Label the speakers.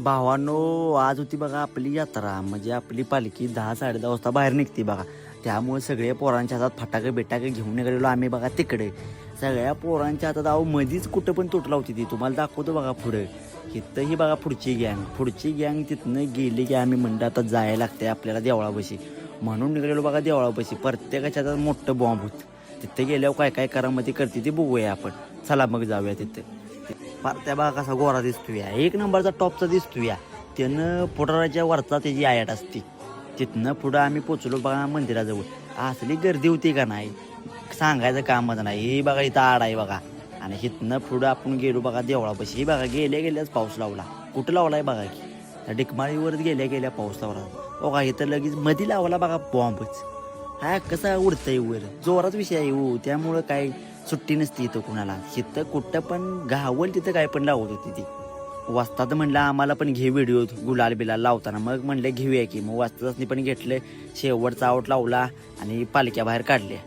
Speaker 1: भावानो, आज होती बघा आपली यात्रा. म्हणजे आपली पालखी 10-10:30 वाजता बाहेर निघते बघा. त्यामुळे सगळे पोरांच्या हातात फटाके बिटाके घेऊन निघालेलो आम्ही बघा तिकडे. सगळ्या पोरांच्या हातात अहो मधीच कुठं पण तुटला होती ती. तुम्हाला दाखवतो बघा पुढे. इथं ही बघा पुढची गँग तिथनं गेली की आम्ही म्हणलं आता जायला लागते आपल्याला देवळापाशी. म्हणून निघालेलो बघा देवळापाशी. प्रत्येकाच्या हातात मोठं बॉम्ब होत. तिथे गेल्यावर काय काय करामती करते ती बघूया आपण. चला मग जाऊया तिथे. फार त्या बघा कसा गोरा दिसतोय, एक नंबरचा टॉपचा दिसतोय. त्यानं पुढाराच्या वरचा त्याची आयाट असते. तिथनं पुढं आम्ही पोचलो बघा मंदिराजवळ. असली गर्दी होती का नाही सांगायचं कामच नाही. हे बघा इथं आड आहे बघा. आणि इथनं पुढं आपण गेलो बघा देवळापाशी. बघा गेल्याच पाऊस लावला. कुठं लावलाय बघा की त्या डिकमाळीवरच गेल्या पाऊस लावला बघा. इथं लगेच मधी लावला बघा बॉम्बच. हा कसा उडतंय वर, जोरात विषय आहे हो. त्यामुळं काय सुट्टी नसती इथं कुणाला. इथं कुठं पण घावल तिथं काय पण लावत होती ती. वाजतात म्हणलं आम्हाला पण घे व्हिडिओ गुलाल बिलाल लावताना. मग म्हणलं घेऊया की. मग वाजताच पण घेतलं. शेवटचा आऊट लावला आणि पालख्या बाहेर काढल्या.